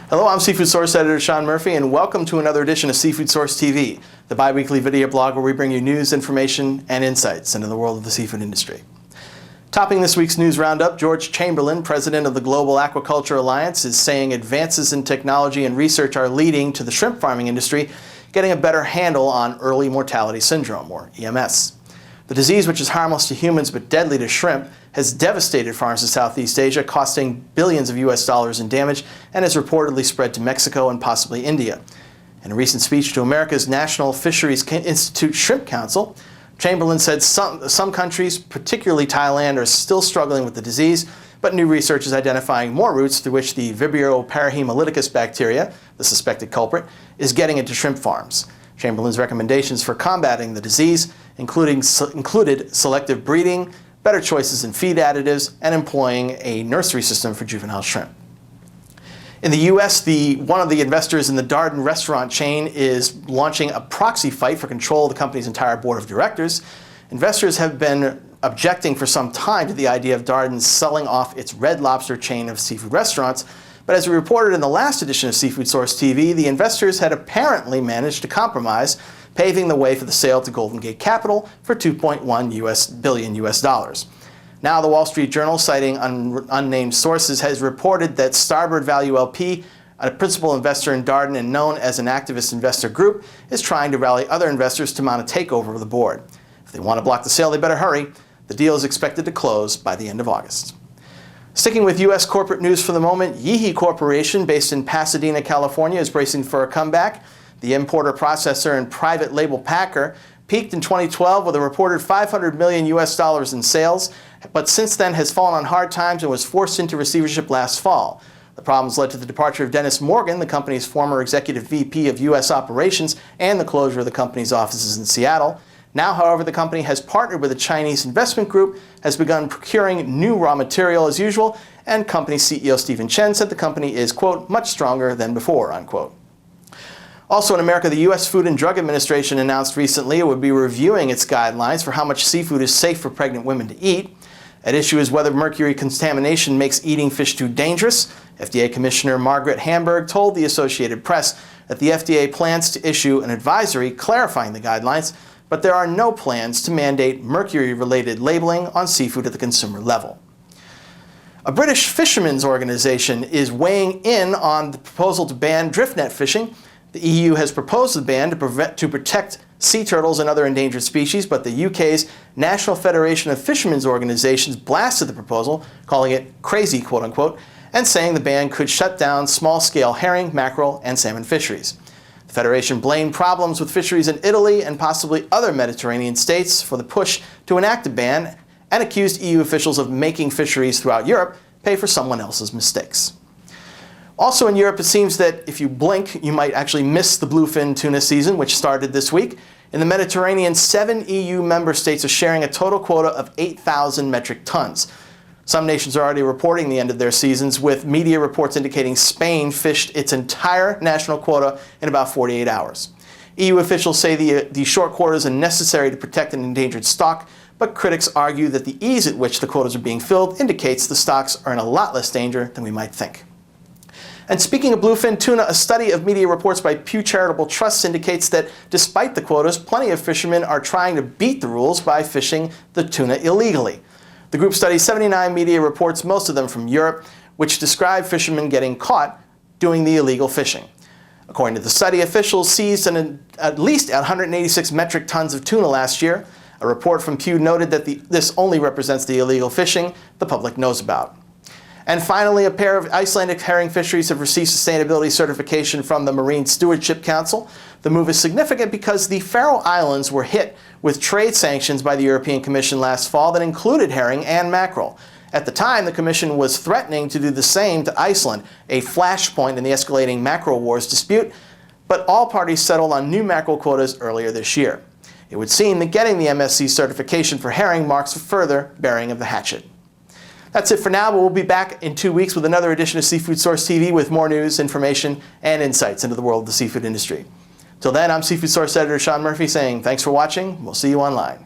Hello, I'm Seafood Source Editor Sean Murphy, and welcome to another edition of Seafood Source TV, the bi-weekly video blog where we bring you news, information, and insights into the world of the seafood industry. Topping this week's news roundup, George Chamberlain, president of the Global Aquaculture Alliance, is saying advances in technology and research are leading to the shrimp farming industry getting a better handle on early mortality syndrome, or EMS. The disease, which is harmless to humans but deadly to shrimp, has devastated farms in Southeast Asia, costing billions of US dollars in damage, and has reportedly spread to Mexico and possibly India. In a recent speech to America's National Fisheries Institute Shrimp Council, Chamberlain said some countries, particularly Thailand, are still struggling with the disease, but new research is identifying more routes through which the Vibrio parahemolyticus bacteria, the suspected culprit, is getting into shrimp farms. Chamberlain's recommendations for combating the disease included selective breeding, better choices in feed additives, and employing a nursery system for juvenile shrimp. In the U.S., one of the investors in the Darden restaurant chain is launching a proxy fight for control of the company's entire board of directors. Investors have been objecting for some time to the idea of Darden selling off its Red Lobster chain of seafood restaurants, but as we reported in the last edition of Seafood Source TV, the investors had apparently managed to compromise, paving the way for the sale to Golden Gate Capital for $2.1 billion. Now, the Wall Street Journal, citing unnamed sources, has reported that Starboard Value LP, a principal investor in Darden and known as an activist investor group, is trying to rally other investors to mount a takeover of the board. If they want to block the sale, they better hurry. The deal is expected to close by the end of August. Sticking with U.S. corporate news for the moment, Yeehee Corporation, based in Pasadena, California, is bracing for a comeback. The importer, processor, and private label packer peaked in 2012 with a reported $500 million in sales, but since then has fallen on hard times and was forced into receivership last fall. The problems led to the departure of Dennis Morgan, the company's former executive VP of U.S. operations, and the closure of the company's offices in Seattle. Now, however, the company has partnered with a Chinese investment group, has begun procuring new raw material as usual, and company CEO Stephen Chen said the company is, quote, much stronger than before, unquote. Also in America, the U.S. Food and Drug Administration announced recently it would be reviewing its guidelines for how much seafood is safe for pregnant women to eat. At issue is whether mercury contamination makes eating fish too dangerous. FDA Commissioner Margaret Hamburg told the Associated Press that the FDA plans to issue an advisory clarifying the guidelines, but there are no plans to mandate mercury-related labeling on seafood at the consumer level. A British fishermen's organization is weighing in on the proposal to ban driftnet fishing. The EU has proposed the ban to protect sea turtles and other endangered species, but the UK's National Federation of Fishermen's Organizations blasted the proposal, calling it crazy, quote-unquote, and saying the ban could shut down small-scale herring, mackerel, and salmon fisheries. The Federation blamed problems with fisheries in Italy and possibly other Mediterranean states for the push to enact a ban, and accused EU officials of making fisheries throughout Europe pay for someone else's mistakes. Also in Europe, it seems that if you blink, you might actually miss the bluefin tuna season, which started this week. In the Mediterranean, 7 EU member states are sharing a total quota of 8,000 metric tons. Some nations are already reporting the end of their seasons, with media reports indicating Spain fished its entire national quota in about 48 hours. EU officials say the short quotas are necessary to protect an endangered stock, but critics argue that the ease at which the quotas are being filled indicates the stocks are in a lot less danger than we might think. And speaking of bluefin tuna, a study of media reports by Pew Charitable Trusts indicates that despite the quotas, plenty of fishermen are trying to beat the rules by fishing the tuna illegally. The group studies 79 media reports, most of them from Europe, which describe fishermen getting caught doing the illegal fishing. According to the study, officials seized at least 186 metric tons of tuna last year. A report from Pew noted that this only represents the illegal fishing the public knows about. And finally, a pair of Icelandic herring fisheries have received sustainability certification from the Marine Stewardship Council. The move is significant because the Faroe Islands were hit with trade sanctions by the European Commission last fall that included herring and mackerel. At the time, the Commission was threatening to do the same to Iceland, a flashpoint in the escalating mackerel wars dispute, but all parties settled on new mackerel quotas earlier this year. It would seem that getting the MSC certification for herring marks a further bearing of the hatchet. That's it for now, but we'll be back in 2 weeks with another edition of Seafood Source TV with more news, information, and insights into the world of the seafood industry. Till then, I'm Seafood Source Editor Sean Murphy saying thanks for watching. We'll see you online.